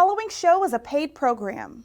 following show is a paid program.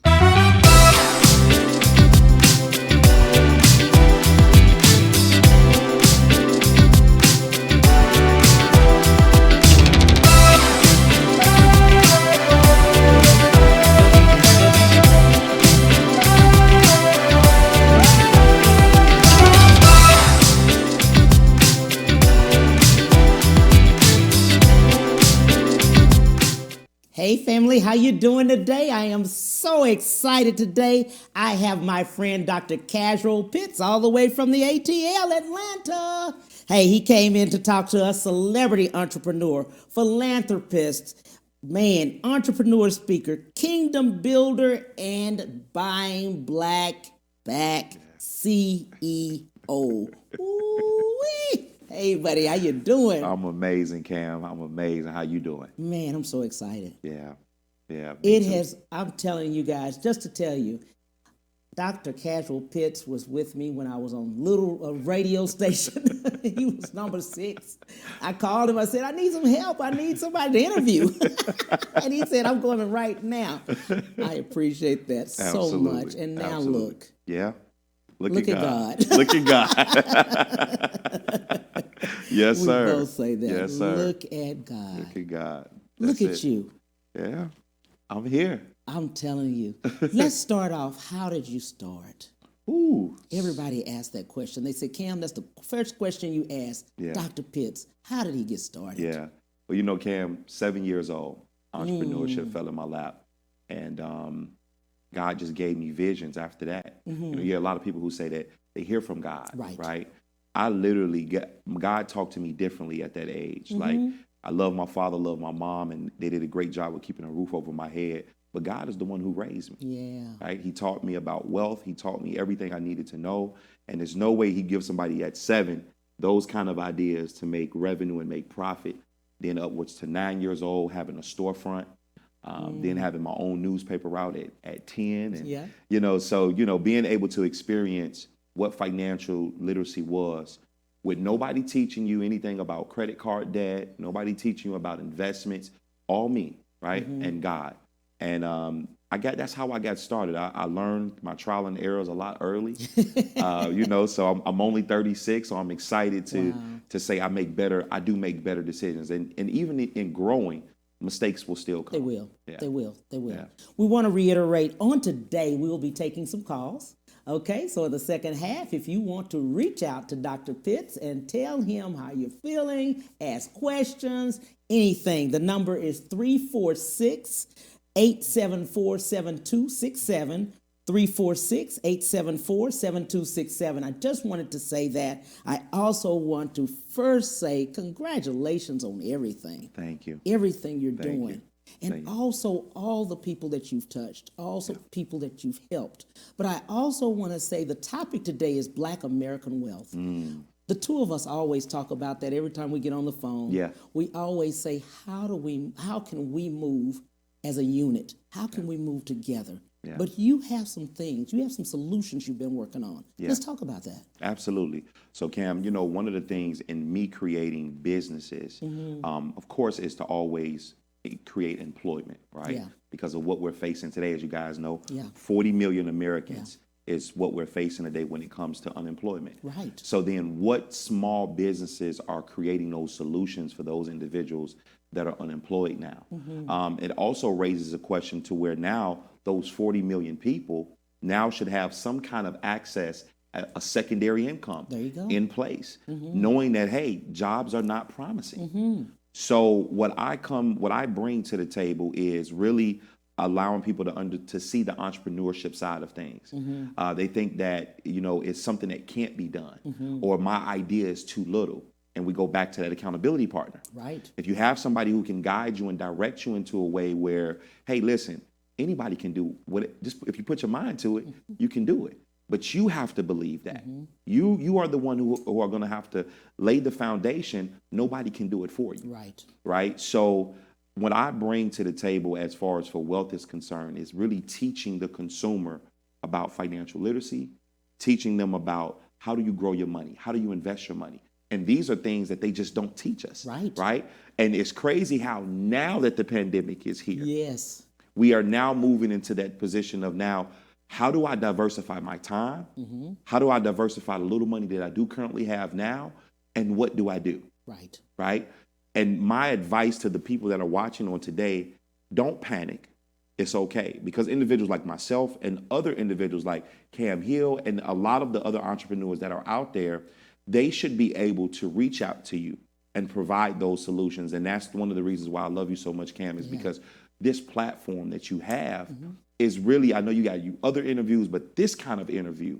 Hey family, how you doing today? I am so excited today. I have my friend Dr. Casuel Pitts all the way from the ATL, Atlanta. Hey, he came in to talk to us, celebrity entrepreneur, philanthropist, man, entrepreneur speaker, kingdom builder, and buying black back CEO. Ooh-wee. Hey, buddy, how you doing? I'm amazing, Cam. I'm amazing. How you doing? Man, I'm so excited. Yeah. I'm telling you guys, just to tell you, Dr. Casuel Pitts was with me when I was on little radio station. He was number 6. I called him. I said, I need some help. I need somebody to interview. And he said, I'm going right now. I appreciate that so much. And now look. Yeah. Look at God. Look at God. Yes, sir. We both say that. Yes, sir. Look at God. Look at God. Look at you. Yeah. I'm here. I'm telling you. Let's start off. How did you start? Ooh. Everybody asked that question. They said, Cam, that's the first question you asked. Yeah. Dr. Pitts, how did he get started? Yeah. Well, you know, Cam, 7 years old, entrepreneurship fell in my lap. And God just gave me visions after that. You know, you hear a lot of people who say that they hear from God, right? I literally God talked to me differently at that age. Like, I love my father, love my mom, and they did a great job of keeping a roof over my head. But God is the one who raised me. Yeah. Right? He taught me about wealth. He taught me everything I needed to know. And there's no way he gives somebody at 7 those kind of ideas to make revenue and make profit. Then upwards to 9 years old, having a storefront. Then having my own newspaper route at 10. And, you know, so, you know, being able to experience what financial literacy was with nobody teaching you anything about credit card debt, nobody teaching you about investments, all me, right? And God. And that's how I got started. I learned my trial and errors a lot early, you know, so I'm only 36, so I'm excited to say I do make better decisions. And even in growing, mistakes will still come. They will. Yeah. They will. Yeah. We want to reiterate, on today, we will be taking some calls. Okay, so in the second half, if you want to reach out to Dr. Pitts and tell him how you're feeling, ask questions, anything, the number is 346-874-7267, 346-874-7267. I just wanted to say that. I also want to first say congratulations on everything. Thank you. Everything you're Thank doing. you. And also all the people that you've touched, also people that you've helped. But I also want to say the topic today is Black American wealth. The two of us always talk about that every time we get on the phone. Yeah. We always say, how can we move as a unit? How can we move together? Yeah. But you have some things, you have some solutions you've been working on. Yeah. Let's talk about that. Absolutely. So Cam, you know, one of the things in me creating businesses, of course, is to always create employment, right? Yeah. Because of what we're facing today, as you guys know, 40 40 million Americans is what we're facing today when it comes to unemployment. Right. So then what small businesses are creating those solutions for those individuals that are unemployed now? It also raises a question to where now those 40 million people now should have some kind of access, a secondary income in place, knowing that, hey, jobs are not promising. So what I bring to the table is really allowing people to see the entrepreneurship side of things. They think that, you know, it's something that can't be done, or my idea is too little. And we go back to that accountability partner. Right. If you have somebody who can guide you and direct you into a way where, hey, listen, anybody can do just if you put your mind to it, you can do it. But you have to believe that. You are the one who are going to have to lay the foundation. Nobody can do it for you. Right. Right. So what I bring to the table as far as for wealth is concerned is really teaching the consumer about financial literacy, teaching them about how do you grow your money? How do you invest your money? And these are things that they just don't teach us. Right. Right. And it's crazy how now that the pandemic is here, Yes. We are now moving into that position of now, how do I diversify my time? How do I diversify the little money that I do currently have now? And what do I do? Right. Right? And my advice to the people that are watching on today, don't panic. It's okay, because individuals like myself and other individuals like Cam Hill and a lot of the other entrepreneurs that are out there, they should be able to reach out to you and provide those solutions. And that's one of the reasons why I love you so much, Cam, is because this platform that you have is really, I know you got other interviews, but this kind of interview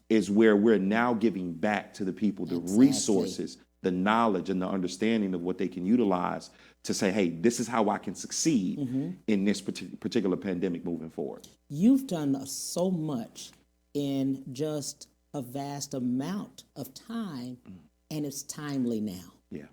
is where we're now giving back to the people the resources, the knowledge, and the understanding of what they can utilize to say, hey, this is how I can succeed in this particular pandemic moving forward. You've done so much in just a vast amount of time, and it's timely now. Yeah.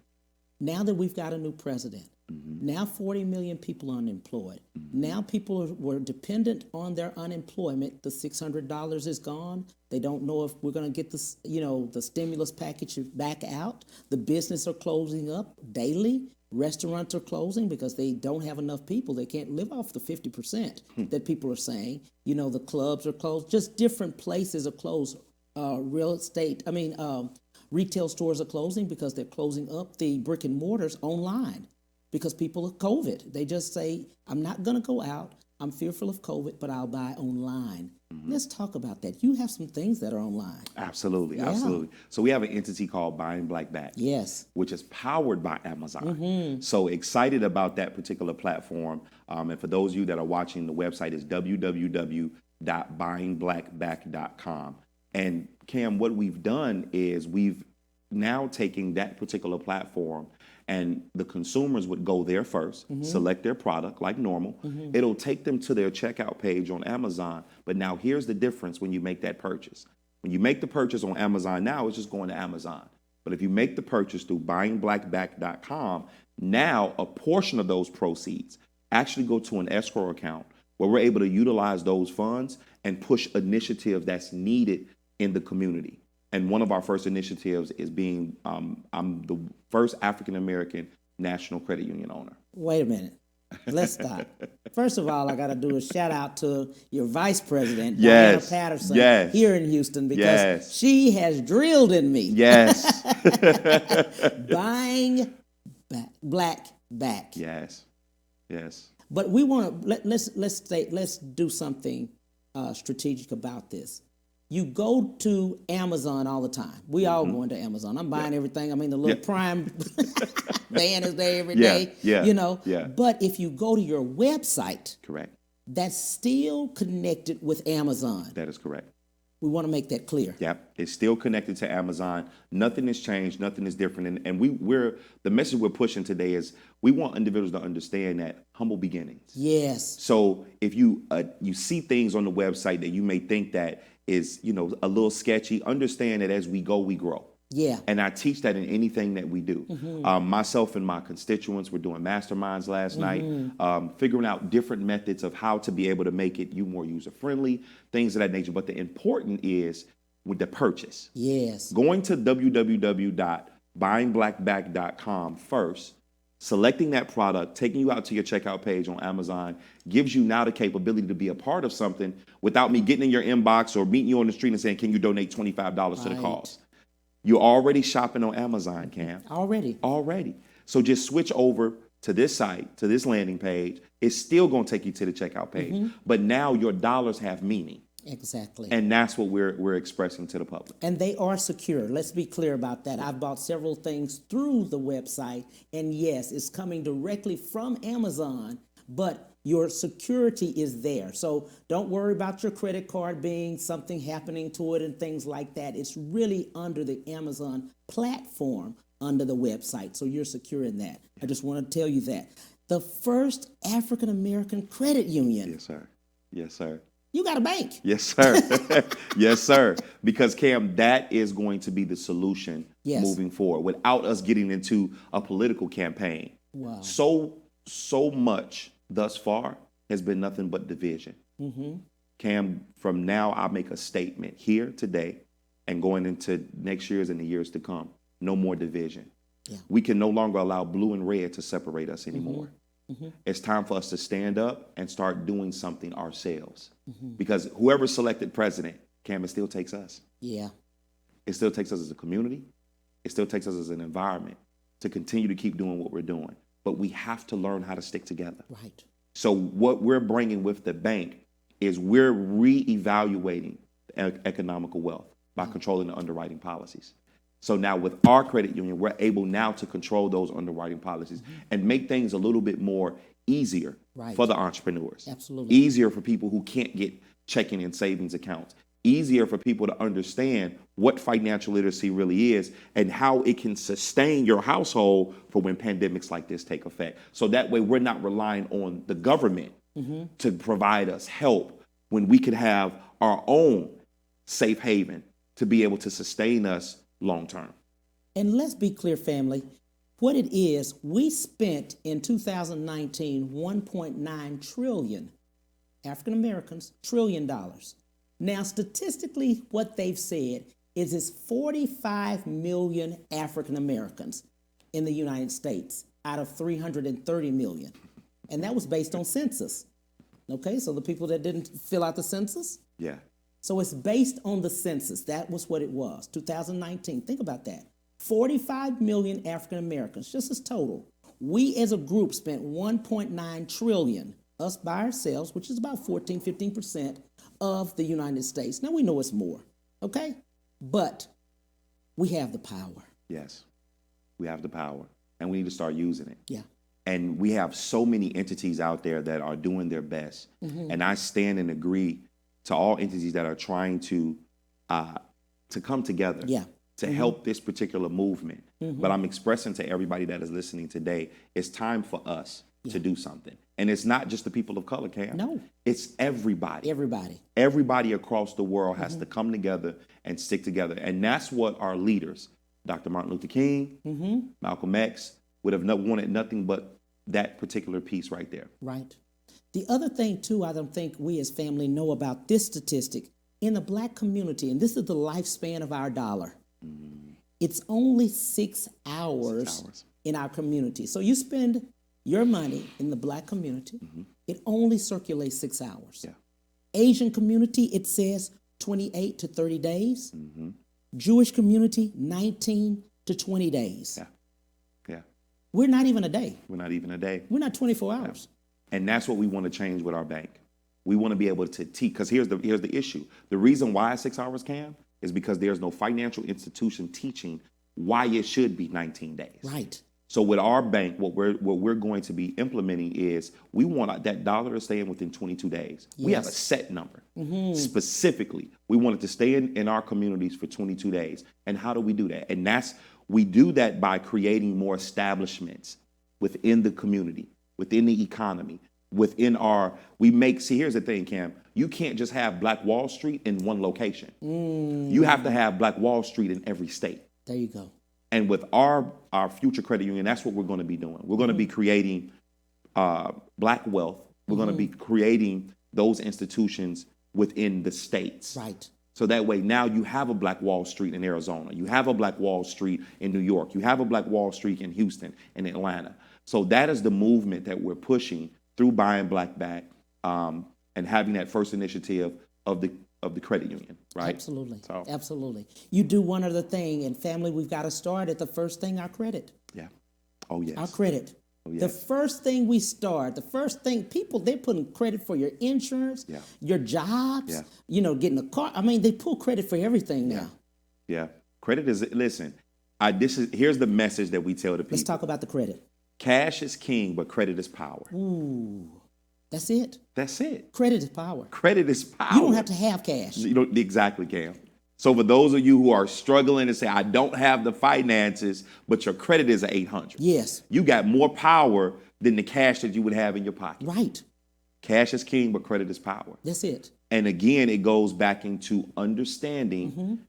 Now that we've got a new president, now 40 million people unemployed. Now people were dependent on their unemployment. The $600 is gone. They don't know if we're going to get this, the stimulus package back out. The businesses are closing up daily. Restaurants are closing because they don't have enough people. They can't live off the 50% that people are saying. The clubs are closed. Just different places are closed. Retail stores are closing because they're closing up the brick and mortars online because people of COVID. They just say, I'm not going to go out. I'm fearful of COVID, but I'll buy online. Let's talk about that. You have some things that are online. Absolutely, absolutely. So we have an entity called Buying Black Back. Yes. Which is powered by Amazon. So excited about that particular platform. And for those of you that are watching, the website is www.buyingblackback.com. And Cam, what we've done is we've now taken that particular platform, and the consumers would go there first, select their product like normal. It'll take them to their checkout page on Amazon. But now here's the difference when you make that purchase. When you make the purchase on Amazon now, it's just going to Amazon. But if you make the purchase through buyingblackback.com, now a portion of those proceeds actually go to an escrow account where we're able to utilize those funds and push initiative that's needed in the community. And one of our first initiatives is being, I'm the first African-American national credit union owner. Wait a minute. Let's stop. First of all, I got to do a shout out to your vice president, Diana Patterson, here in Houston, because she has drilled in me. Yes. Buying black back. Yes. Yes. But we want to let's do something strategic about this. You go to Amazon all the time. We all going to Amazon. I'm buying everything. I mean, the little Prime van is there every day. But if you go to your website, correct, that's still connected with Amazon. That is correct. We want to make that clear. Yep, it's still connected to Amazon. Nothing has changed. Nothing is different. And we're the message we're pushing today is we want individuals to understand that humble beginnings. Yes. So if you see things on the website that you may think that is a little sketchy, understand that as we go, we grow. Yeah. And I teach that in anything that we do. Myself and my constituents were doing masterminds last night, figuring out different methods of how to be able to make it more user-friendly, things of that nature. But the important is with the purchase. Yes. Going to www.buyingblackback.com first, selecting that product, taking you out to your checkout page on Amazon, gives you now the capability to be a part of something without me getting in your inbox or meeting you on the street and saying, can you donate $25 to the cause? You're already shopping on Amazon, Cam. Already. So just switch over to this site, to this landing page. It's still going to take you to the checkout page. But now your dollars have meaning. Exactly. And that's what we're expressing to the public. And they are secure. Let's be clear about that. I've bought several things through the website. And yes, it's coming directly from Amazon, but your security is there. So don't worry about your credit card being something happening to it and things like that. It's really under the Amazon platform, under the website. So you're secure in that. I just want to tell you that. The first African-American credit union. Yes, sir. Yes, sir. You got a bank. Yes, sir. Yes, sir. Because, Cam, that is going to be the solution moving forward without us getting into a political campaign. Wow. So much thus far has been nothing but division. Cam, from now, I'll make a statement here today and going into next year's and the years to come. No more division. Yeah. We can no longer allow blue and red to separate us anymore. It's time for us to stand up and start doing something ourselves. Because whoever selected president, Cam, it still takes us. Yeah. It still takes us as a community. It still takes us as an environment to continue to keep doing what we're doing. But we have to learn how to stick together. Right. So what we're bringing with the bank is we're reevaluating economical wealth by controlling the underwriting policies. So now with our credit union, we're able now to control those underwriting policies and make things a little bit more easier for the entrepreneurs. Absolutely. Easier for people who can't get checking and savings accounts. Easier for people to understand what financial literacy really is and how it can sustain your household for when pandemics like this take effect. So that way we're not relying on the government to provide us help when we could have our own safe haven to be able to sustain us long term. And let's be clear, family, what it is, we spent in 2019 1.9 trillion, African Americans, $1 trillion. Now, statistically, what they've said is it's 45 million African Americans in the United States out of 330 million. And that was based on census. Okay, so the people that didn't fill out the census. Yeah. So it's based on the census. That was what it was, 2019. Think about that. 45 million African Americans, just as total. We as a group spent 1.9 trillion, us by ourselves, which is about 15% of the United States. Now we know it's more, okay? But we have the power. Yes, we have the power and we need to start using it. Yeah. And we have so many entities out there that are doing their best. And I stand and agree to all entities that are trying to come together to help this particular movement. But I'm expressing to everybody that is listening today, it's time for us to do something. And it's not just the people of color, Cam. No. It's everybody. Everybody. Everybody across the world has to come together and stick together. And that's what our leaders, Dr. Martin Luther King, Malcolm X, would have wanted nothing but that particular piece right there. Right. The other thing, too, I don't think we as family know about this statistic. In the Black community, and this is the lifespan of our dollar, it's only 6 hours in our community. So you spend your money in the Black community, it only circulates 6 hours. Yeah. Asian community, it says 28 to 30 days. Jewish community, 19 to 20 days. Yeah. Yeah. We're not even a day. We're not even a day. We're not 24 hours. And that's what we want to change with our bank. We want to be able to teach, because here's the issue. The reason why 6 hours, Cam, is because there's no financial institution teaching why it should be 19 days. Right. So with our bank, what we're going to be implementing is we want that dollar to stay in within 22 days. We have a set number. Specifically, we want it to stay in our communities for 22 days. And how do we do that? And we do that by creating more establishments within the community, within the economy, here's the thing, Cam, you can't just have Black Wall Street in one location. You have to have Black Wall Street in every state. There you go. And with our future credit union, that's what we're going to be doing. We're going to be creating Black wealth. We're going to be creating those institutions within the states. Right. So that way now you have a Black Wall Street in Arizona. You have a Black Wall Street in New York. You have a Black Wall Street in Houston and Atlanta. So that is the movement that we're pushing through Buying Black Back and having that first initiative of the credit union, right? Absolutely. So. Absolutely. You do one other thing, and family, we've got to start at the first thing, our credit. Yeah. Oh, yes. Our credit. Oh, yes. The first thing we start, the first thing, people, they're putting credit for your insurance, your jobs, getting a car. I mean, they pull credit for everything now. Yeah. Credit is, listen, here's the message that we tell the people. Let's talk about the credit. Cash is king, but credit is power. Ooh, that's it. That's it. Credit is power. Credit is power. You don't have to have cash. You don't exactly, Cam. So for those of you who are struggling and say, I don't have the finances, but your credit is an 800. Yes. You got more power than the cash that you would have in your pocket. Right. Cash is king, but credit is power. That's it. And again, it goes back into understanding,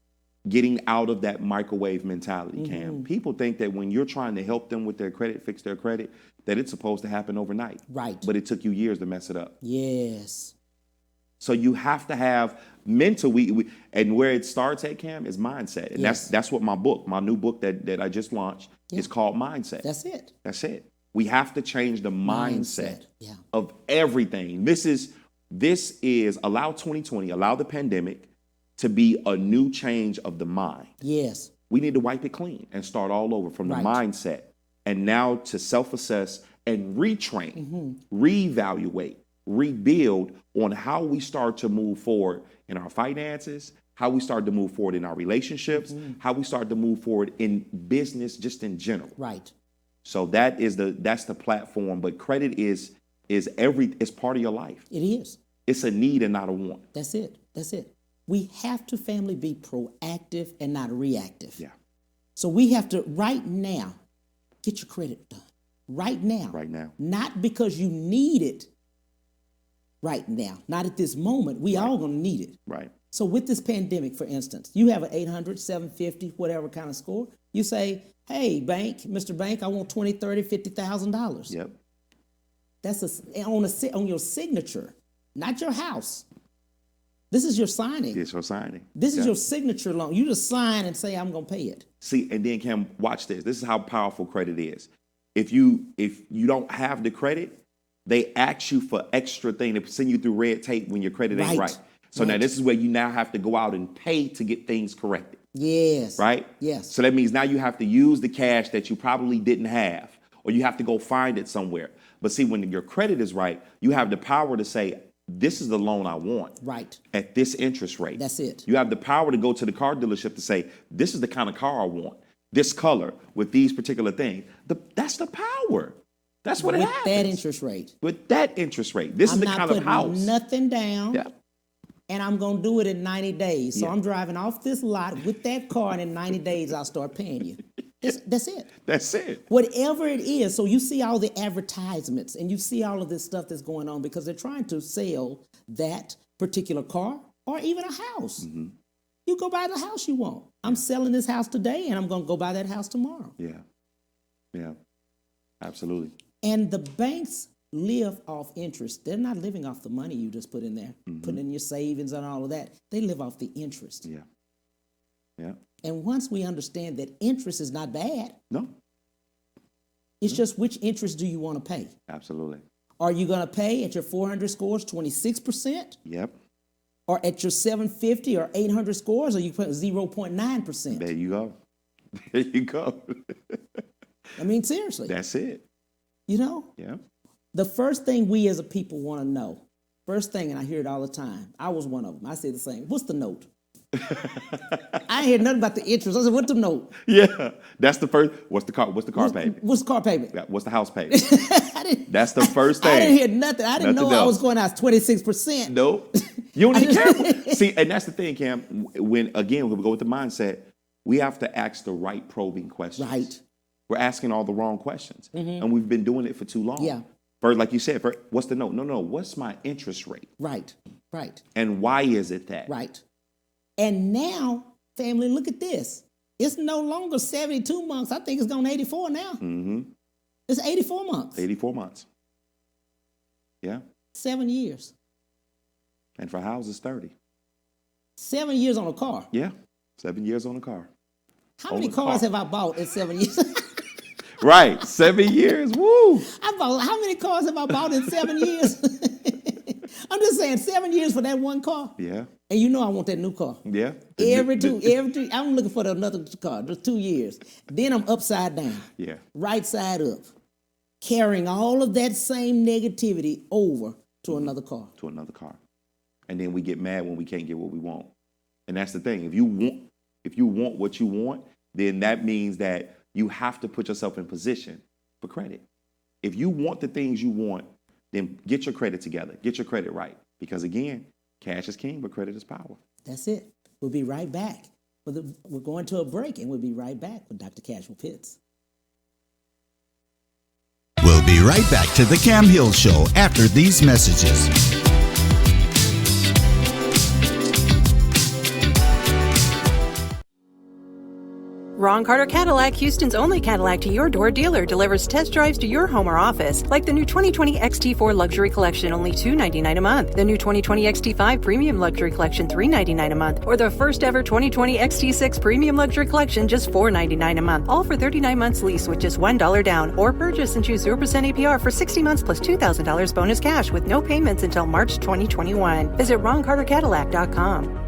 getting out of that microwave mentality, Cam. People think that when you're trying to help them with their credit, fix their credit, that it's supposed to happen overnight. Right. But it took you years to mess it up. Yes. So you have to have mental, and where it starts at, Cam, is mindset. And that's what my new book that I just launched is called Mindset. That's it. That's it. We have to change the mindset Yeah. of everything. This is allow 2020, allow the pandemic to be a new change of the mind. Yes. We need to wipe it clean and start all over from the Right. mindset. And now to self-assess and retrain, reevaluate, rebuild on how we start to move forward in our finances, how we start to move forward in our relationships, how we start to move forward in business just in general. Right. So that's the platform. But credit is part of your life. It is. It's a need and not a want. That's it. That's it. We have to, family, be proactive and not reactive. Yeah. So we have to, right now, get your credit done. Right now. Right now. Not because you need it right now. Not at this moment. We all going to need it. Right. So with this pandemic, for instance, you have an 800, 750, whatever kind of score. You say, hey, bank, Mr. Bank, I want $20,000, $30,000, $50,000. Yep. That's on your signature, not your house. This is your signing. It's your signing. This is your signature loan. You just sign and say, I'm going to pay it. See, and then Cam, watch this. This is how powerful credit is. If you don't have the credit, they ask you for extra thing to send you through red tape when your credit ain't right. So now this is where you now have to go out and pay to get things corrected. Yes. Right? Yes. So that means now you have to use the cash that you probably didn't have, or you have to go find it somewhere. But see, when your credit is right, you have the power to say, this is the loan I want. Right. At this interest rate. That's it. You have the power to go to the car dealership to say, this is the kind of car I want. This color with these particular things. That's the power. That's what it happens. With that interest rate. With that interest rate. This is the kind of house. I'm not putting nothing down. Yeah. And I'm going to do it in 90 days. So Yeah. I'm driving off this lot with that car, and in 90 days, I'll start paying you. That's it. That's it. Whatever it is. So you see all the advertisements, and you see all of this stuff that's going on because they're trying to sell that particular car or even a house. Mm-hmm. You go buy the house you want. I'm selling this house today, and I'm going to go buy that house tomorrow. Yeah. Yeah. Absolutely. And the banks live off interest. They're not living off the money you just put in there, putting in your savings and all of that. They live off the interest. Yeah. Yeah. And once we understand that interest is not bad, No. it's just which interest do you want to pay? Absolutely. Are you going to pay at your 400 scores 26%? Yep. Or at your 750 or 800 scores, or you put 0.9%? There you go. There you go. I mean, seriously. That's it. You know? Yeah. The first thing we as a people want to know, first thing, and I hear it all the time, I was one of them. I say the same. What's the note? I ain't hear nothing about the interest. I said, what's the note? Yeah. That's the first. What's the car payment? What's the car payment? Yeah, what's the house payment? That's the first thing. I didn't hear nothing. I didn't Nothing know I else. was going out 26%. Nope. You don't even care. See, and that's the thing, Cam. When we go with the mindset, we have to ask the right probing questions. Right. We're asking all the wrong questions. And we've been doing it for too long. Yeah. First, like you said, what's the note? No. What's my interest rate? Right. Right. And why is it that? Right. And now, family, look at this. It's no longer 72 months. I think it's going 84 now. Mm-hmm. It's 84 months. 84 months. Yeah. 7 years. And for houses, 30. 7 years on a car. Yeah. 7 years on a car. How many cars have I bought in 7 years? Right. 7 years. Woo. How many cars have I bought in 7 years? I'm just saying 7 years for that one car. Yeah. And you know I want that new car. Yeah. Every two, I'm looking for another car, just 2 years. Then I'm upside down. Yeah. Right side up. Carrying all of that same negativity over to another car. To another car. And then we get mad when we can't get what we want. And that's the thing. If you want what you want, then that means that you have to put yourself in position for credit. If you want the things you want, then get your credit together. Get your credit right. Because again, cash is king, but credit is power. That's it. We'll be right back. We're going to a break, and we'll be right back with Dr. Casuel Pitts. We'll be right back to the Cam Hill Show after these messages. Ron Carter Cadillac, Houston's only Cadillac to your door dealer, delivers test drives to your home or office, like the new 2020 XT4 Luxury Collection, only $299 a month. The new 2020 XT5 Premium Luxury Collection, $399 a month. Or the first ever 2020 XT6 Premium Luxury Collection, just $499 a month. All for 39 months lease with just $1 down. Or purchase and choose 0% APR for 60 months plus $2,000 bonus cash with no payments until March 2021. Visit RonCarterCadillac.com.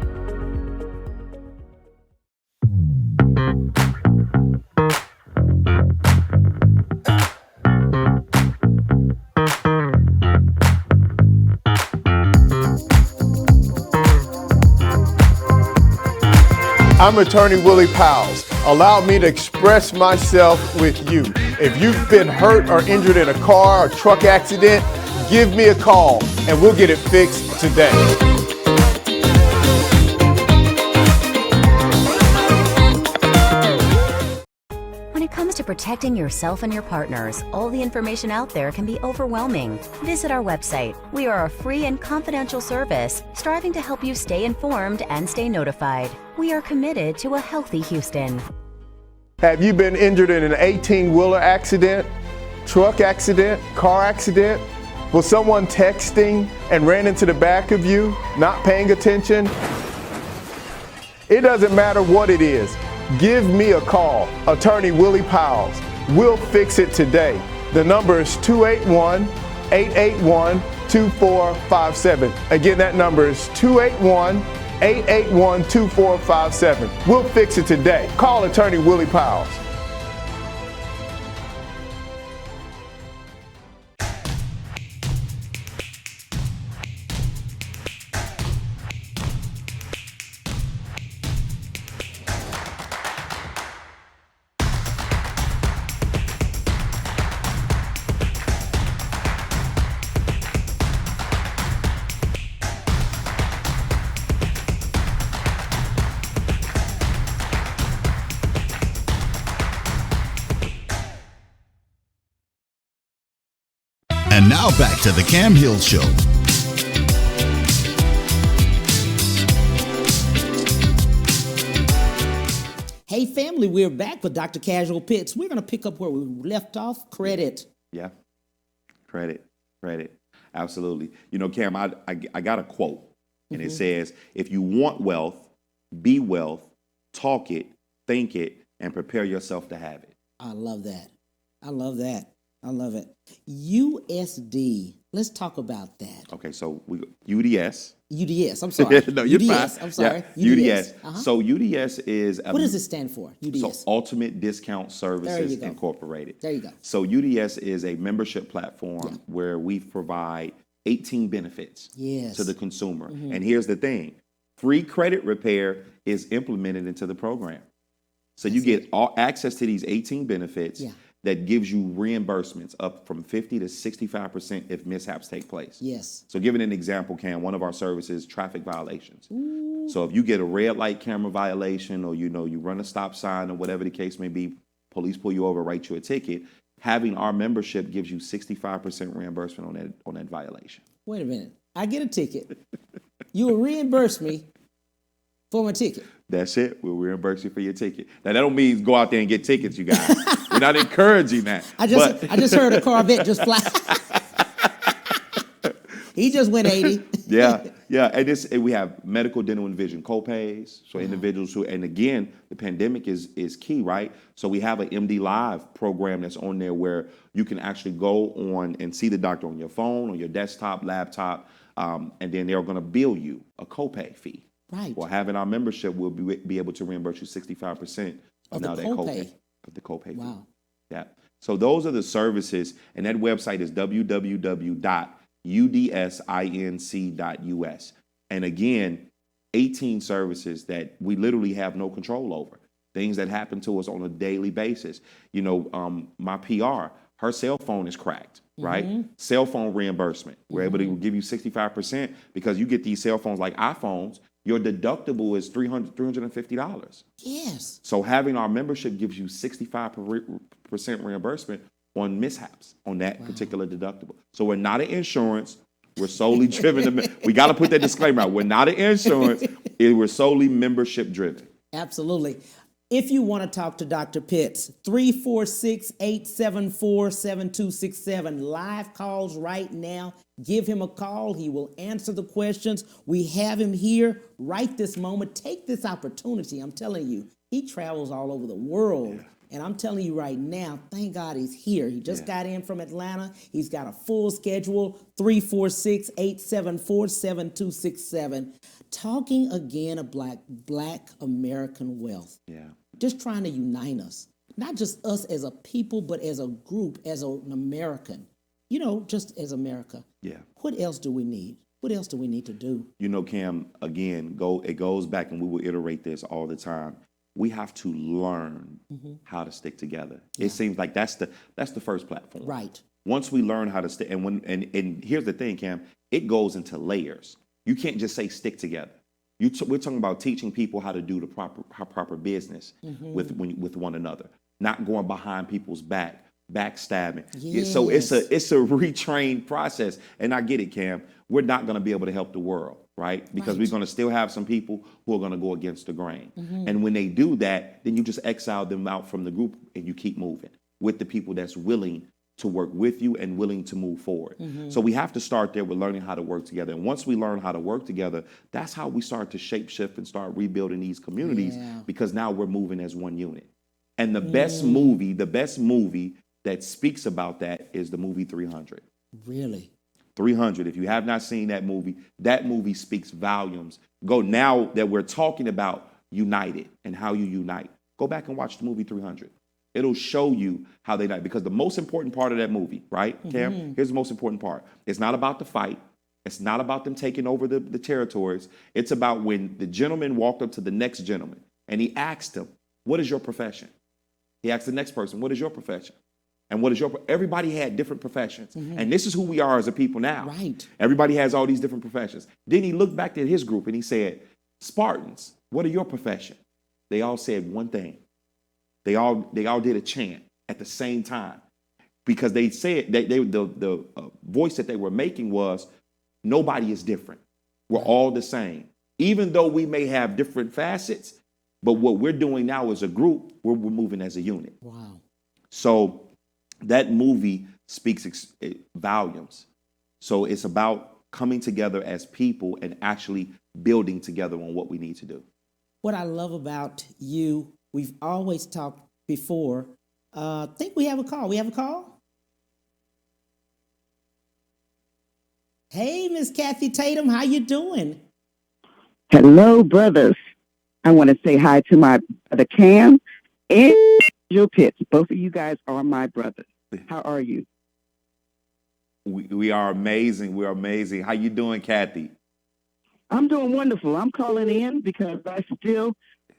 I'm attorney Willie Powles. Allow me to express myself with you. If you've been hurt or injured in a car or truck accident, give me a call and we'll get it fixed today. When it comes to protecting yourself and your partners, all the information out there can be overwhelming. Visit our website. We are a free and confidential service striving to help you stay informed and stay notified. We are committed to a healthy Houston. Have you been injured in an 18-wheeler accident, truck accident, car accident? Was someone texting and ran into the back of you, not paying attention? It doesn't matter what it is. Give me a call, attorney Willie Powles. We'll fix it today. The number is 281-881-2457. Again, that number is 281-881-2457. We'll fix it today. Call attorney Willie Powles. And now back to the Cam Hill Show. Hey, family, we're back with Dr. Casual Pitts. We're going to pick up where we left off. Credit. Yeah. Credit. Absolutely. You know, Cam, I got a quote, and it says, if you want wealth, be wealth, talk it, think it, and prepare yourself to have it. I love that. I love it. USD. Let's talk about that. Okay, so UDS. UDS. I'm sorry. No, you're UDS. fine. I'm sorry. Yeah, UDS. Uh-huh. So UDS is what does it stand for? UDS. So Ultimate Discount Services Incorporated. There you go. So UDS is a membership platform where we provide 18 benefits to the consumer. And here's the thing: free credit repair is implemented into the program. So you get all access to these 18 benefits. That gives you reimbursements up from 50 to 65% if mishaps take place. Yes. So giving an example, Cam, one of our services, traffic violations. Ooh. So if you get a red light camera violation, or you run a stop sign, or whatever the case may be, police pull you over, write you a ticket, having our membership gives you 65% reimbursement on that violation. Wait a minute. I get a ticket. You will reimburse me for my ticket. That's it. We'll reimburse you for your ticket. Now, that don't mean go out there and get tickets, you guys. We're not encouraging that. I just heard a Corvette just fly. He just went 80. Yeah. And we have medical, dental, and vision copays. So individuals who, and again, the pandemic is key, right? So we have an MD Live program that's on there where you can actually go on and see the doctor on your phone, on your desktop, laptop, and then they're going to bill you a copay fee. Right. Well, having our membership, we'll be able to reimburse you 65% of now the that copay. Of the copay. Wow. Fee. Yeah. So those are the services, and that website is www.udsinc.us. And again, 18 services that we literally have no control over. Things that happen to us on a daily basis. You know, my PR, her cell phone is cracked. Right? Cell phone reimbursement. We're able to give you 65% because you get these cell phones like iPhones. Your deductible is $350. Yes. So having our membership gives you 65% reimbursement on mishaps on that particular deductible. So we're not an insurance. We're solely driven. We got to put that disclaimer out. We're not an insurance. We're solely membership driven. Absolutely. If you want to talk to Dr. Pitts, 346-874-7267. Live calls right now. Give him a call. He will answer the questions. We have him here right this moment. Take this opportunity. I'm telling you, he travels all over the world. Yeah. And I'm telling you right now, thank God he's here. He just got in from Atlanta. He's got a full schedule, 346-874-7267. Talking again about Black American wealth. Yeah. Just trying to unite us. Not just us as a people, but as a group, as an American. You know, just as America. Yeah. What else do we need? What else do we need to do? You know, Cam, again, it goes back, and we will iterate this all the time. We have to learn how to stick together. Yeah. It seems like that's the first platform. Right. Once we learn how to stick, and here's the thing, Cam, it goes into layers. You can't just say stick together. We're talking about teaching people how to do the proper business with one another, not going behind people's backstabbing. Yes. So it's a retrained process, and I get it, Cam. We're not going to be able to help the world, right? Because we're going to still have some people who are going to go against the grain. And when they do that, then you just exile them out from the group, and you keep moving with the people that's willing to work with you and willing to move forward. So we have to start there with learning how to work together. And once we learn how to work together, that's how we start to shape shift and start rebuilding these communities, because now we're moving as one unit. And the best movie that speaks about that is the movie 300. Really? 300. If you have not seen that movie speaks volumes. Go, now that we're talking about united and how you unite, go back and watch the movie 300. It'll show you how they unite, because the most important part of that movie, right, Cam? Here's the most important part. It's not about the fight. It's not about them taking over the territories. It's about when the gentleman walked up to the next gentleman and he asked him, "What is your profession?" He asked the next person, "What is your profession?" And everybody had different professions. And this is who we are as a people now. Right. Everybody has all these different professions. Then he looked back at his group and he said, "Spartans, what are your profession?" They all said one thing. They all did a chant at the same time, because they said that the voice that they were making was, nobody is different. We're all the same. Even though we may have different facets, but what we're doing now as a group, we're moving as a unit. Wow. So that movie speaks volumes. So it's about coming together as people and actually building together on what we need to do. What I love about you, we've always talked before. I think we have a call. We have a call? Hey, Miss Kathy Tatum, how you doing? Hello, brothers. I want to say hi to my brother Cam and Joe Pitts. Both of you guys are my brothers. How are you? We are amazing. We're amazing. How you doing, Kathy? I'm doing wonderful. I'm calling in because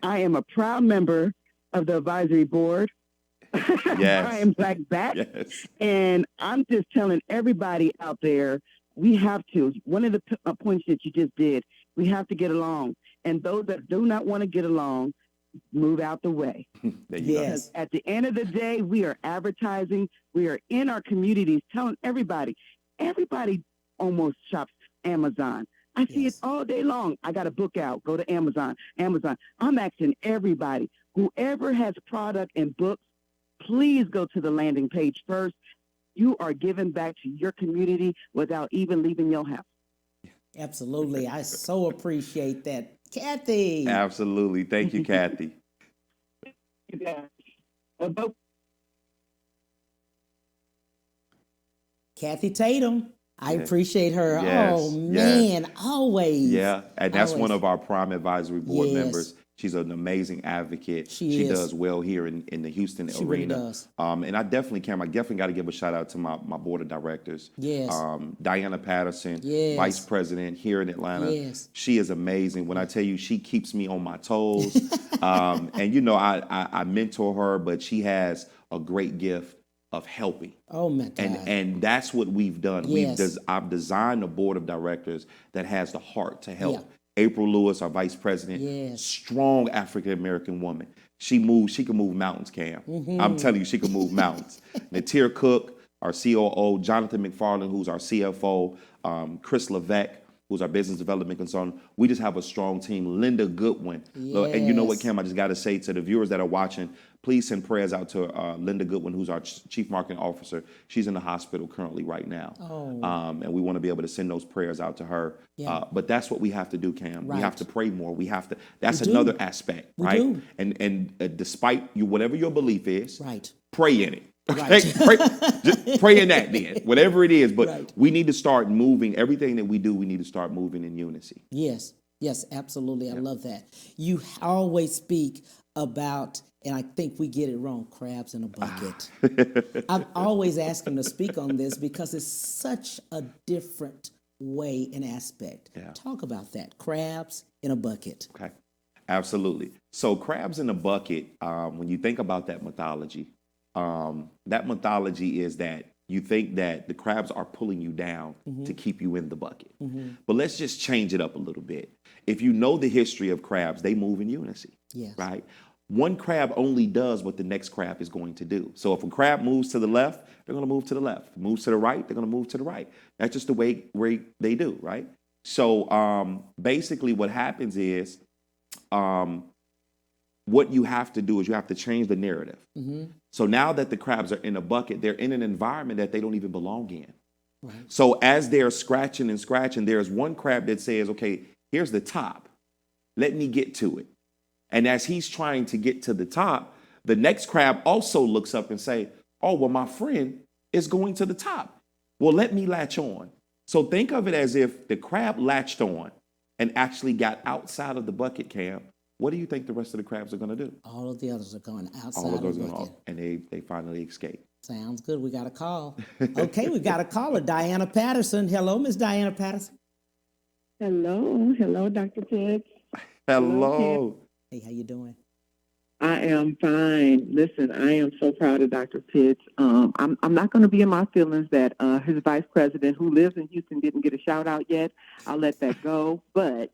I am a proud member of the advisory board. Yes. I am Black back. Yes. And I'm just telling everybody out there, we have to. One of the points that you just did, we have to get along. And those that do not want to get along, move out the way. Yes. At the end of the day, we are advertising. We are in our communities telling everybody almost shops Amazon. I see it all day long. I got a book out. Go to Amazon. I'm asking everybody, whoever has product and books, please go to the landing page first. You are giving back to your community without even leaving your house. Absolutely. I so appreciate that. Kathy. Absolutely. Thank you, Kathy. Kathy Tatum. I appreciate her. Yes. Oh, man. Yes. Always. Yeah. And that's one of our Prime Advisory Board members. She's an amazing advocate. She does well here in the Houston arena. Really does. And I definitely got to give a shout out to my board of directors. Yes. Diana Patterson, vice president here in Atlanta. Yes. She is amazing. When I tell you, she keeps me on my toes. And you know, I mentor her, but she has a great gift of helping. Oh my God. And that's what we've done. Yes. I've designed a board of directors that has the heart to help. Yeah. April Lewis, our vice president, strong African-American woman. She can move mountains, Cam. I'm telling you, she can move mountains. Natir Cook, our COO, Jonathan McFarland, who's our CFO, Chris Levesque, who's our business development consultant. We just have a strong team. Linda Goodwin. And you know what, Cam, I just got to say to the viewers that are watching, please send prayers out to Linda Goodwin, who's our chief marketing officer. She's in the hospital currently right now. And we want to be able to send those prayers out to her. But that's what we have to do, Cam. We have to pray more. That's another aspect, right? And despite whatever your belief is, pray in it. Right. Just pray in that then, whatever it is. But we need to start moving. Everything that we do, we need to start moving in unity. Yes, absolutely. I love that. You always speak about, and I think we get it wrong, crabs in a bucket. I've always asked him to speak on this because it's such a different way and aspect. Talk about that, crabs in a bucket. Okay, absolutely. So crabs in a bucket, when you think about that mythology is that you think that the crabs are pulling you down to keep you in the bucket. But let's just change it up a little bit. If you know the history of crabs, they move in unison, right? One crab only does what the next crab is going to do. So if a crab moves to the left, they're going to move to the left. Moves to the right, they're going to move to the right. That's just the way they do, right? So basically what happens is what you have to do is you have to change the narrative. So now that the crabs are in a bucket, they're in an environment that they don't even belong in. So as they're scratching and scratching, there's one crab that says, okay, here's the top. Let me get to it. And as he's trying to get to the top, the next crab also looks up and say, oh, well, my friend is going to the top. Well, let me latch on. So think of it as if the crab latched on and actually got outside of the bucket, Cam. What do you think the rest of the crabs are going to do? All of the others are going outside All of those the are bucket. going, and they finally escape. Sounds good. We got a call. Okay, we got a caller, Diana Patterson. Hello, Miss Diana Patterson. Hello, Dr. Pitts. Hello. Hey, how you doing? I am fine. Listen, I am so proud of Dr. Pitts. I'm not going to be in my feelings that his vice president, who lives in Houston, didn't get a shout out yet. I'll let that go. But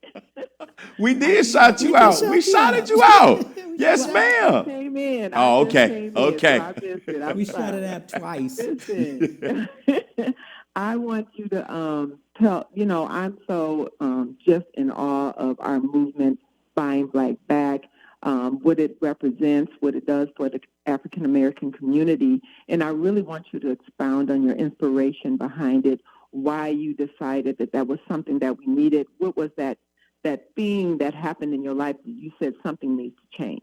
we did shout you out. We shouted you out. Yes, ma'am. Came in. Oh, okay. Okay. So we shouted out twice. Listen, I want you to I'm so just in awe of our movement, Buying Black Back. What it represents, what it does for the African American community. And I really want you to expound on your inspiration behind it, why you decided that was something that we needed. What was that thing that happened in your life that you said something needs to change?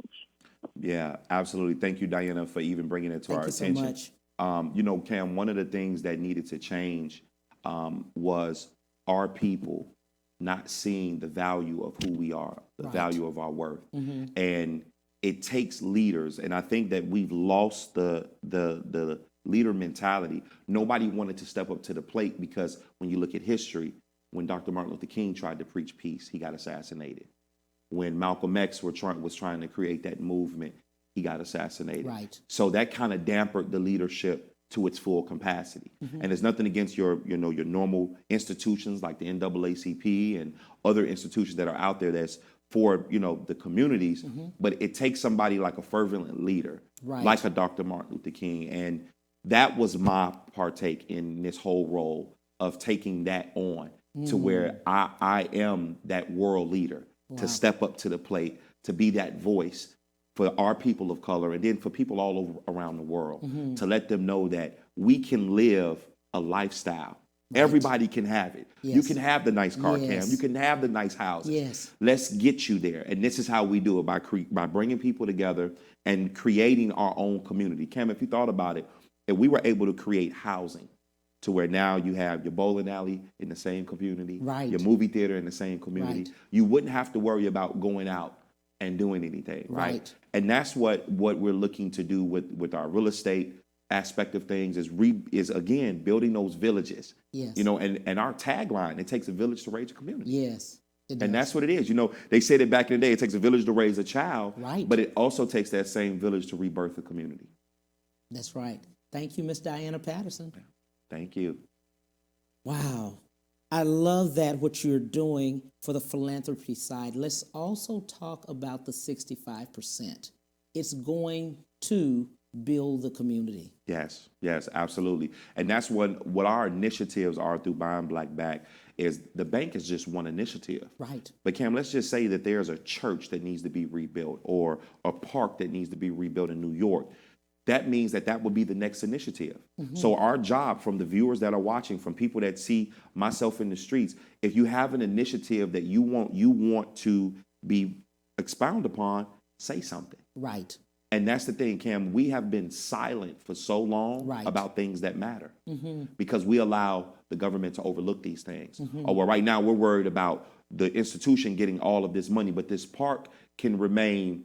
Yeah, absolutely. Thank you, Diana, for even bringing it to our attention. Thank you so much. Cam, one of the things that needed to change was our people not seeing the value of who we are, the value of our worth. And it takes leaders, and I think that we've lost the leader mentality. Nobody wanted to step up to the plate because when you look at history, when Dr. Martin Luther King tried to preach peace, he got assassinated. When Malcolm X was trying to create that movement, he got assassinated. So that kind of dampened the leadership to its full capacity. And there's nothing against your normal institutions like the NAACP and other institutions that are out there that's for, the communities, but it takes somebody like a fervent leader, like a Dr. Martin Luther King. And that was my partake in this whole role of taking that on to where I am that world leader, to step up to the plate, to be that voice for our people of color, and then for people all over around the world, to let them know that we can live a lifestyle. Everybody can have it. You can have the nice car, Cam. You can have the nice houses. Let's get you there. And this is how we do it, by bringing people together and creating our own community. Cam, if you thought about it, if we were able to create housing to where now you have your bowling alley in the same community, your movie theater in the same community, you wouldn't have to worry about going out and doing anything, right? And that's what we're looking to do with our real estate aspect of things is again building those villages. And our tagline, it takes a village to raise a community. And that's what it is. They said it back in the day, it takes a village to raise a child, but it also takes that same village to rebirth a community. That's right. Thank you, Miss Diana Patterson. Thank you. Wow. I love that, what you're doing for the philanthropy side. Let's also talk about the 65%. It's going to build the community. Yes, yes, absolutely. And that's what our initiatives are through Buying Black Back is the bank is just one initiative. Right. But Cam, let's just say that there's a church that needs to be rebuilt or a park that needs to be rebuilt in New York. That means that would be the next initiative. So our job, from the viewers that are watching, from people that see myself in the streets, if you have an initiative that you want to be expound upon, say something. Right. And that's the thing, Cam. We have been silent for so long about things that matter because we allow the government to overlook these things. Oh, well, right now we're worried about the institution getting all of this money, but this park can remain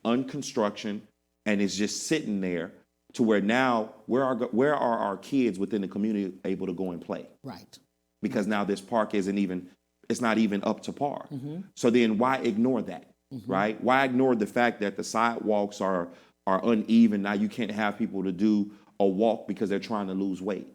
unconstruction and it's just sitting there to where now where are our kids within the community able to go and play? Right. Because now this park it's not even up to par. So then why ignore that? Right? Why ignore the fact that the sidewalks are uneven? Now you can't have people to do a walk because they're trying to lose weight.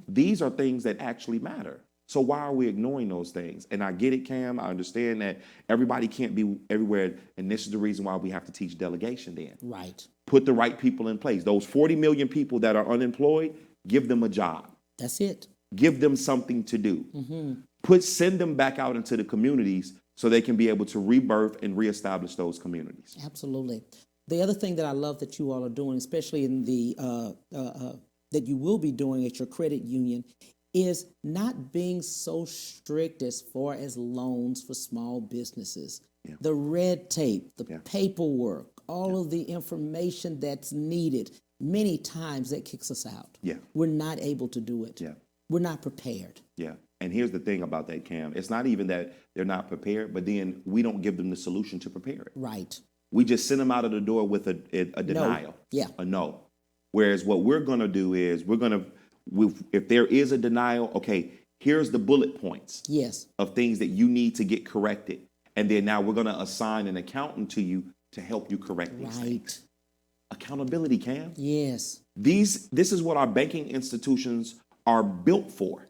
These are things that actually matter. So why are we ignoring those things? And I get it, Cam. I understand that everybody can't be everywhere. And this is the reason why we have to teach delegation then. Right. Put the right people in place. Those 40 million people that are unemployed, give them a job. That's it. Give them something to do. Send them back out into the communities so they can be able to rebirth and reestablish those communities. Absolutely. The other thing that I love that you all are doing, especially in the that you will be doing at your credit union, is not being so strict as far as loans for small businesses. Yeah. The red tape, the paperwork, all of the information that's needed, many times that kicks us out. Yeah. We're not able to do it. Yeah. We're not prepared. Yeah. And here's the thing about that, Cam. It's not even that they're not prepared, but then we don't give them the solution to prepare it. Right. We just send them out of the door with a denial. No. Yeah. A no. Whereas what we're going to do is if there is a denial, okay, here's the bullet points. Yes. Of things that you need to get corrected. And then now we're going to assign an accountant to you to help you correct these things. Accountability, Cam. Yes. This is what our banking institutions are built for.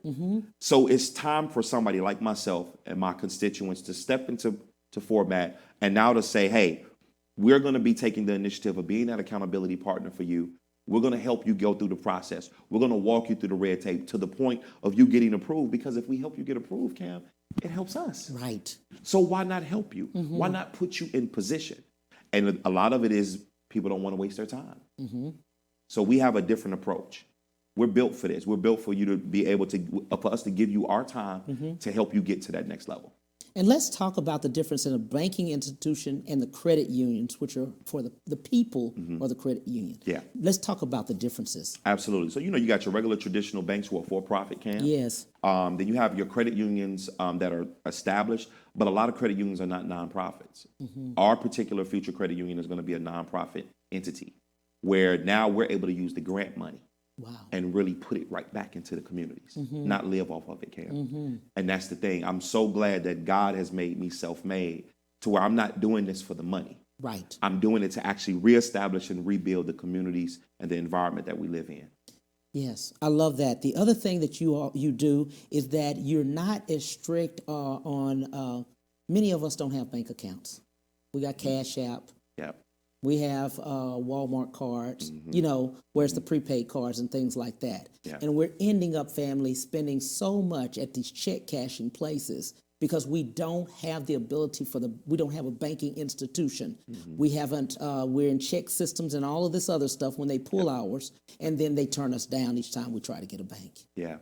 So it's time for somebody like myself and my constituents to step into format and now to say, hey, we're going to be taking the initiative of being that accountability partner for you. We're going to help you go through the process. We're going to walk you through the red tape to the point of you getting approved, because if we help you get approved, Cam, it helps us. Right. So why not help you? Why not put you in position? And a lot of it is people don't want to waste their time. So we have a different approach. We're built for this. We're built for you to be able to, for us to give you our time to help you get to that next level. And let's talk about the difference in a banking institution and the credit unions, which are for the people or the credit union. Yeah. Let's talk about the differences. Absolutely. So, you got your regular traditional banks who are for-profit, Cam. Yes. Then you have your credit unions that are established, but a lot of credit unions are not nonprofits. Our particular Future Credit Union is going to be a nonprofit entity where now we're able to use the grant money. Wow. And really put it right back into the communities, not live off of it, Cam. And that's the thing. I'm so glad that God has made me self-made to where I'm not doing this for the money. Right. I'm doing it to actually reestablish and rebuild the communities and the environment that we live in. Yes, I love that. The other thing that you do is that you're not as strict on, many of us don't have bank accounts. We got Cash App. Yep. We have Walmart cards, where's the prepaid cards and things like that. Yeah. And we're ending up, families, spending so much at these check cashing places because we don't have the ability we don't have a banking institution. We haven't, we're in check systems and all of this other stuff when they pull ours, and then they turn us down each time we try to get a bank. Yeah.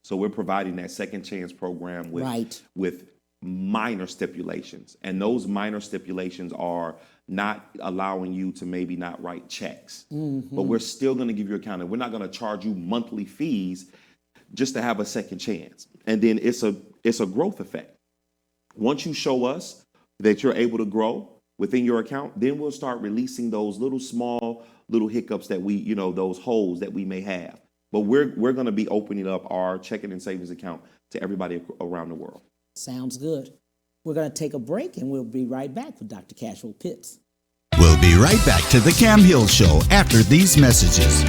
So we're providing that second chance program with minor stipulations. And those minor stipulations are not allowing you to maybe not write checks, but we're still going to give you account. We're not going to charge you monthly fees just to have a second chance. And then it's a growth effect. Once you show us that you're able to grow within your account, then we'll start releasing those little hiccups that we, those holes that we may have. But we're going to be opening up our checking and savings account to everybody around the world. Sounds good. We're going to take a break, and we'll be right back with Dr. Casuel Pitts. We'll be right back to the Cam Hill Show after these messages.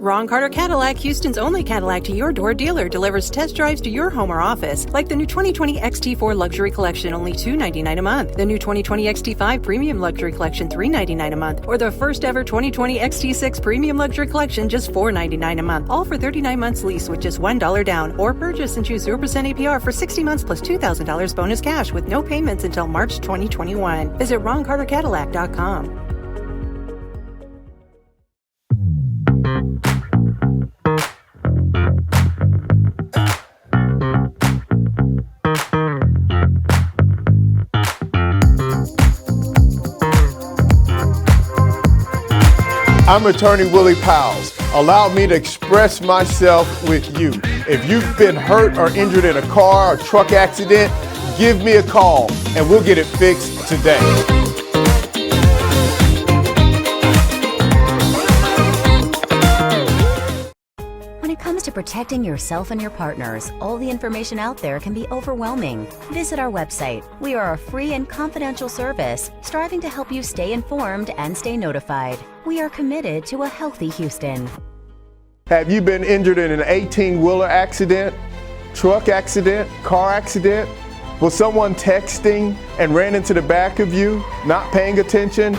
Ron Carter Cadillac, Houston's only Cadillac to your door dealer, delivers test drives to your home or office, like the new 2020 XT4 Luxury Collection, only $299 a month, the new 2020 XT5 Premium Luxury Collection, $399 a month, or the first ever 2020 XT6 Premium Luxury Collection, just $499 a month, all for 39 months lease with just $1 down, or purchase and choose 0% APR for 60 months plus $2,000 bonus cash with no payments until March 2021. Visit RonCarterCadillac.com. I'm attorney Willie Powles. Allow me to express myself with you. If you've been hurt or injured in a car or truck accident, give me a call and we'll get it fixed today. When it comes to protecting yourself and your partners, all the information out there can be overwhelming. Visit our website. We are a free and confidential service striving to help you stay informed and stay notified. We are committed to a healthy Houston. Have you been injured in an 18-wheeler accident, truck accident, car accident? Was someone texting and ran into the back of you, not paying attention?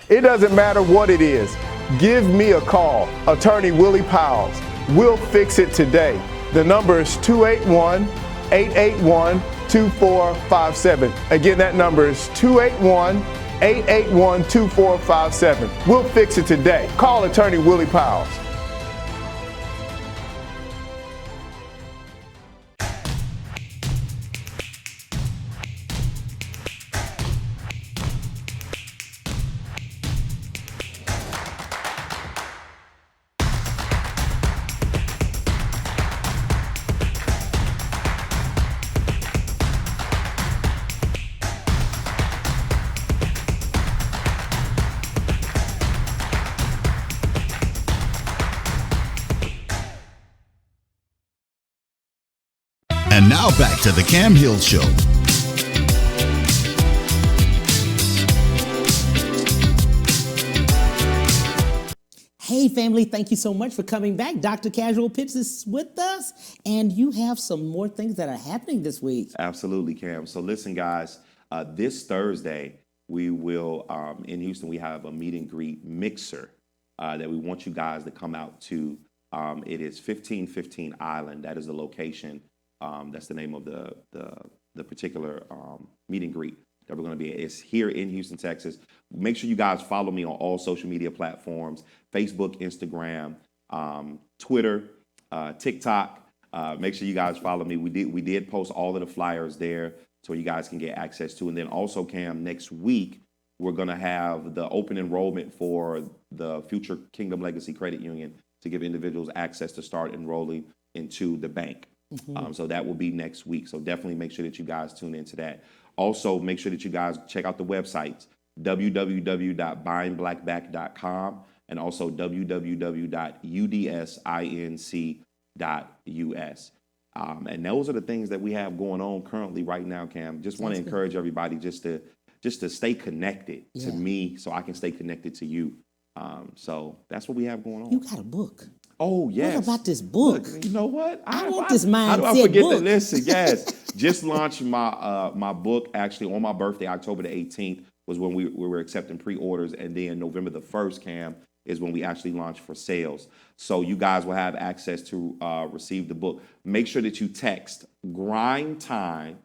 It doesn't matter what it is. Give me a call, attorney Willie Powles. We'll fix it today. The number is 281-881-2457. Again, that number is 281-881-2457. We'll fix it today. Call attorney Willie Powles. And now back to the Cam Hill Show. Hey, family, thank you so much for coming back. Dr. Casuel Pitts is with us, and you have some more things that are happening this week. Absolutely, Cam. So listen, guys, this Thursday, we will, in Houston, we have a meet and greet mixer that we want you guys to come out to. It is 1515 Island. That is the location. That's the name of the particular meet and greet that we're going to be at. It's here in Houston, Texas. Make sure you guys follow me on all social media platforms, Facebook, Instagram, Twitter, TikTok. Make sure you guys follow me. We did post all of the flyers there so you guys can get access to. And then also, Cam, next week, we're going to have the open enrollment for the future Kingdom Legacy Credit Union to give individuals access to start enrolling into the bank. So that will be next week. So definitely make sure that you guys tune into that. Also, make sure that you guys check out the websites, www.buyingblackback.com and also www.udsinc.us. And those are the things that we have going on currently right now, Cam. Just want to encourage everybody just to stay connected to me so I can stay connected to you. So that's what we have going on. You got a book. Oh, yes. What about this book? Look, you know what? I want this mindset How do I forget book. to listen? Yes. Just launched my book actually on my birthday, October the 18th, was when we were accepting pre-orders. And then November the 1st, Cam, is when we actually launched for sales. So you guys will have access to receive the book. Make sure that you text Grind Time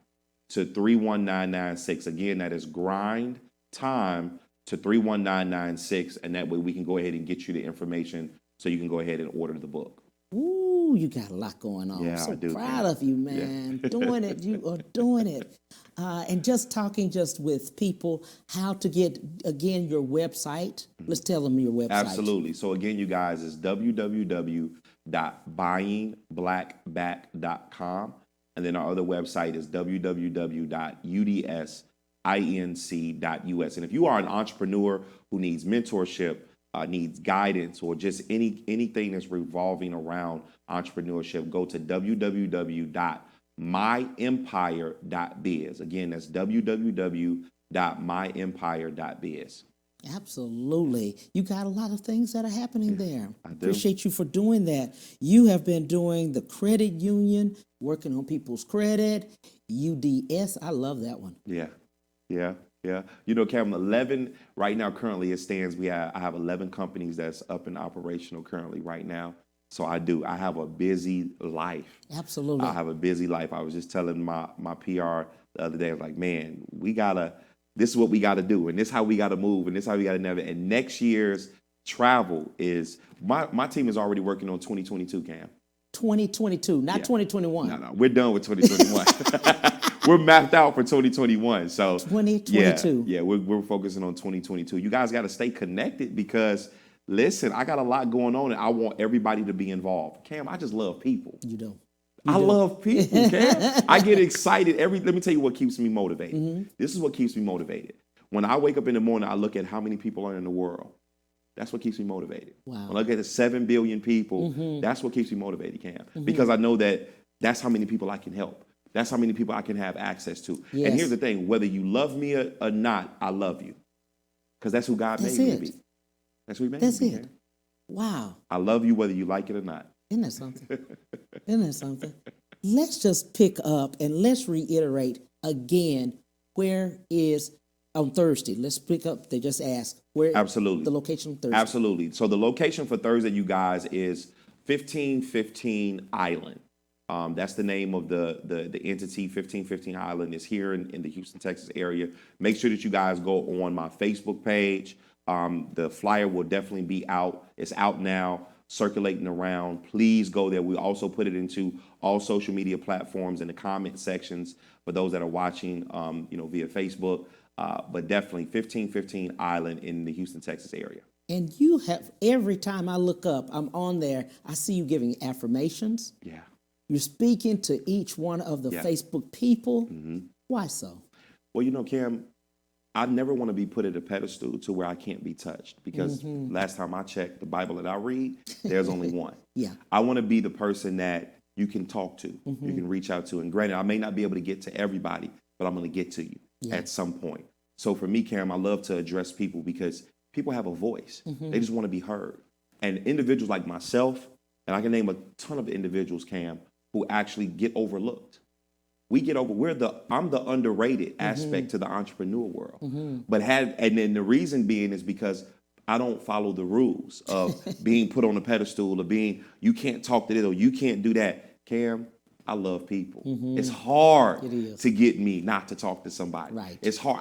to 31996. Again, that is Grind Time to 31996. And that way we can go ahead and get you the information so you can go ahead and order the book. Ooh, you got a lot going on. Yeah, I'm so I do, proud man. of you, man. Yeah. Doing it. You are doing it. And just talking just with people, how to get, again, your website. Let's tell them your website. Absolutely. So again, you guys, it's www.buyingblackback.com. And then our other website is www.udsinc.us. And if you are an entrepreneur who needs mentorship, needs guidance, or just anything that's revolving around entrepreneurship, go to www.myempire.biz. Again, that's www.myempire.biz. Absolutely. You got a lot of things that are happening there. I do. Appreciate you for doing that. You have been doing the credit union, working on people's credit, UDS. I love that one. Yeah. You know, Cam, 11 right now currently it stands. I have 11 companies that's up and operational currently right now. So I have a busy life. Absolutely. I have a busy life. I was just telling my PR the other day, I was like, man, this is what we got to do, and this is how we got to move, and this is how we got to navigate. And next year's travel is, my team is already working on 2022, Cam. 2022, not 2021. No, we're done with 2021. We're mapped out for 2021. So 2022. Yeah, we're focusing on 2022. You guys got to stay connected because, listen, I got a lot going on and I want everybody to be involved. Cam, I just love people. You do. I love people, Cam. I get excited let me tell you what keeps me motivated. Mm-hmm. This is what keeps me motivated. When I wake up in the morning, I look at how many people are in the world. That's what keeps me motivated. Wow. When I look at the 7 billion people, that's what keeps me motivated, Cam. Because I know that's how many people I can help. That's how many people I can have access to. Yes. And here's the thing, whether you love me or not, I love you. Because that's who God made me to be. That's who he made me to be. That's it. Wow. I love you whether you like it or not. Isn't that something? Isn't that something? Let's just pick up and let's reiterate again, where is on Thursday? Let's pick up, they just asked, where Absolutely. The location on Thursday? Absolutely. So the location for Thursday, you guys, is 1515 Island. That's the name of the entity. 1515 Island is here in the Houston, Texas area. Make sure that you guys go on my Facebook page. The flyer will definitely be out. It's out now, circulating around. Please go there. We also put it into all social media platforms in the comment sections for those that are watching, via Facebook. But definitely 1515 Island in the Houston, Texas area. And you have, every time I look up, I'm on there, I see you giving affirmations. Yeah. You're speaking to each one of the Facebook people. Mm-hmm. Why so? Well, Cam, I never want to be put at a pedestal to where I can't be touched because last time I checked the Bible that I read, there's only one. Yeah. I want to be the person that you can talk to, you can reach out to. And granted, I may not be able to get to everybody, but I'm going to get to you at some point. So for me, Cam, I love to address people because people have a voice. They just want to be heard. And individuals like myself, and I can name a ton of individuals, Cam, who actually get overlooked. I'm the underrated aspect to the entrepreneur world. And then the reason being is because I don't follow the rules of being put on a pedestal or you can't talk to this or you can't do that. Cam, I love people. It's hard to get me not to talk to somebody. Right. It's hard.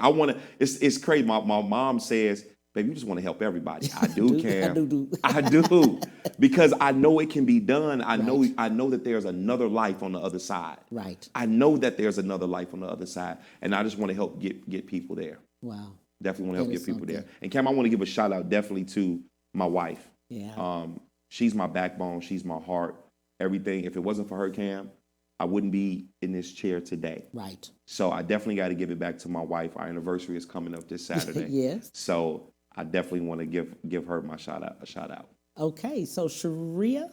It's crazy. My mom says, baby, you just want to help everybody. I do, Cam. I do. Because I know it can be done. I know that there's another life on the other side. Right. I know that there's another life on the other side. And I just want to help get people there. Wow. Definitely want to help get people there. And Cam, I want to give a shout out definitely to my wife. Yeah. She's my backbone. She's my heart. Everything. If it wasn't for her, Cam, I wouldn't be in this chair today. Right. So I definitely got to give it back to my wife. Our anniversary is coming up this Saturday. Yes. So I definitely want to give her a shout out. Okay, so Sharia.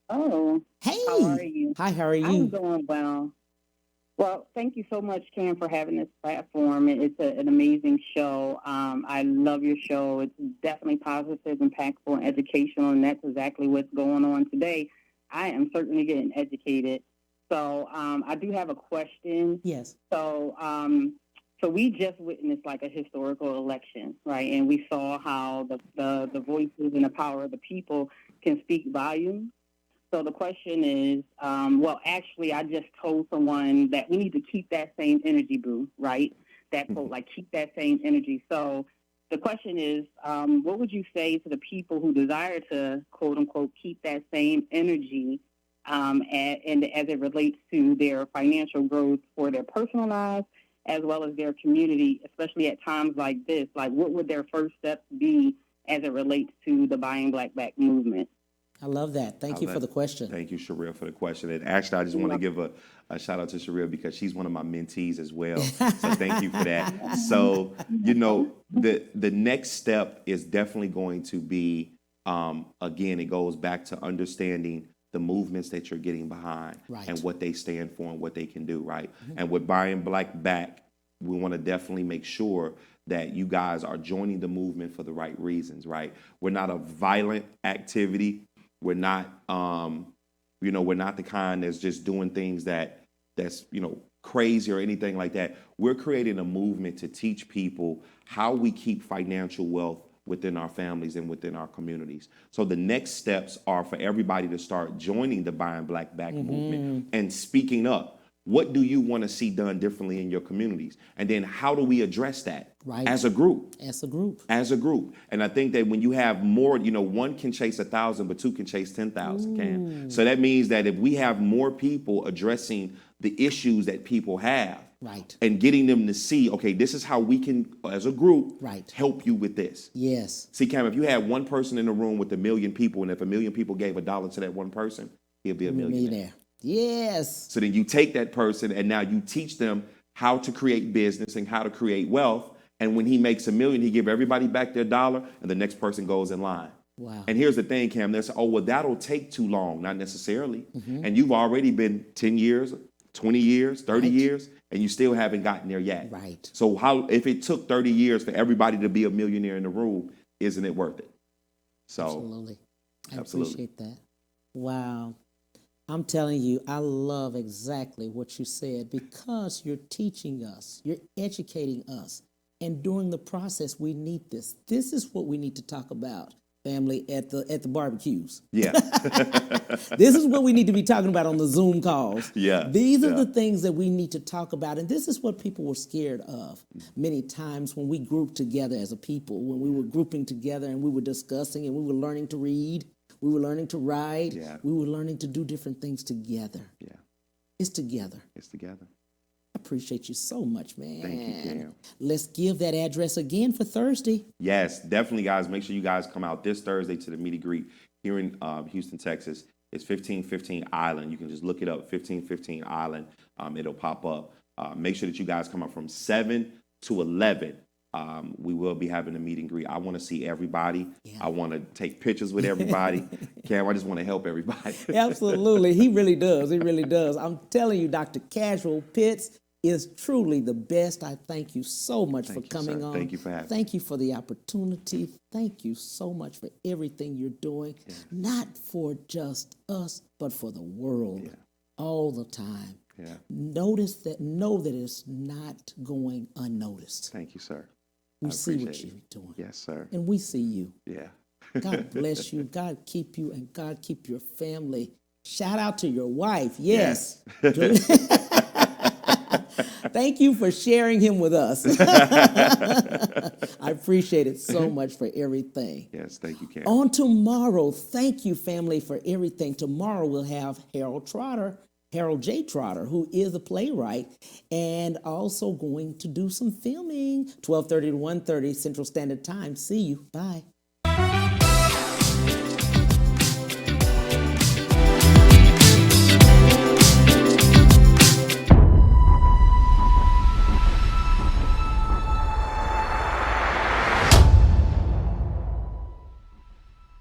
Oh. Hey. How are you? Hi, how are you? I'm doing well. Well, thank you so much, Cam, for having this platform. It's an amazing show. I love your show. It's definitely positive, impactful, and educational, and that's exactly what's going on today. I am certainly getting educated. So I do have a question. Yes. So we just witnessed like a historical election, right? And we saw how the voices and the power of the people can speak volumes. So the question is, actually, I just told someone that we need to keep that same energy, boo, right? That quote, like, keep that same energy. So the question is, what would you say to the people who desire to, quote unquote, keep that same energy and as it relates to their financial growth for their personal lives as well as their community, especially at times like this? Like, what would their first steps be as it relates to the Buying Black Back movement? I love that. Thank you for the question. Thank you, Sharia, for the question. And actually, I just want to give a shout out to Sharia because she's one of my mentees as well. So thank you for that. So, the next step is definitely going to be, again, it goes back to understanding the movements that you're getting behind and what they stand for and what they can do, right? And with Buying Black Back, we want to definitely make sure that you guys are joining the movement for the right reasons, right? We're not a violent activity. We're not, we're not the kind that's just doing things that's crazy or anything like that. We're creating a movement to teach people how we keep financial wealth within our families and within our communities. So the next steps are for everybody to start joining the Buying Black Back movement and speaking up. What do you want to see done differently in your communities? And then how do we address that as a group? As a group. As a group. And I think that when you have more, one can chase 1,000, but two can chase 10,000, Cam. So that means that if we have more people addressing the issues that people have, right, and getting them to see, okay, this is how we can, as a group, right, help you with this. Yes. See, Cam, if you had one person in the room with 1 million people, and if 1 million people gave $1 to that one person, he'll be a millionaire. Yes. So then you take that person and now you teach them how to create business and how to create wealth. And when he makes $1 million, he give everybody back their $1 and the next person goes in line. Wow. And here's the thing, Cam, that'll take too long. Not necessarily. And you've already been 10 years, 20 years, 30 years, and you still haven't gotten there yet. Right. So if it took 30 years for everybody to be a millionaire in the room, isn't it worth it? So absolutely. I absolutely. appreciate that. Wow. I'm telling you, I love exactly what you said because you're teaching us, you're educating us, and during the process, we need this. This is what we need to talk about, family, at the barbecues. Yeah. This is what we need to be talking about on the Zoom calls. Yeah. These are the things that we need to talk about, and this is what people were scared of many times when we grouped together as a people, when we were grouping together and we were discussing and we were learning to read. We were learning to write. Yeah. We were learning to do different things together. Yeah. It's together. It's together. I appreciate you so much, man. Thank you, Cam. Let's give that address again for Thursday. Yes, definitely, guys. Make sure you guys come out this Thursday to the meet and greet here in Houston, Texas. It's 1515 Island. You can just look it up, 1515 Island. It'll pop up. Make sure that you guys come out from 7 to 11. We will be having a meet and greet. I want to see everybody. Yeah. I want to take pictures with everybody. Cam, I just want to help everybody. Absolutely. He really does. He really does. I'm telling you, Dr. Casuel Pitts is truly the best. I thank you so much for coming on. Thank you for having me. Thank you for the opportunity. Thank you so much for everything you're doing, not for just us, but for the world all the time. Yeah. Know that it's not going unnoticed. Thank you, sir. We see what you're doing. Yes, sir. And we see you. Yeah. God bless you. God keep you, and God keep your family. Shout out to your wife. Yes. Thank you for sharing him with us. I appreciate it so much for everything. Yes, thank you, Cam. On tomorrow, thank you, family, for everything. Tomorrow we'll have Harold J. Trotter, who is a playwright and also going to do some filming, 12:30 to 1:30 Central Standard Time. See you. Bye.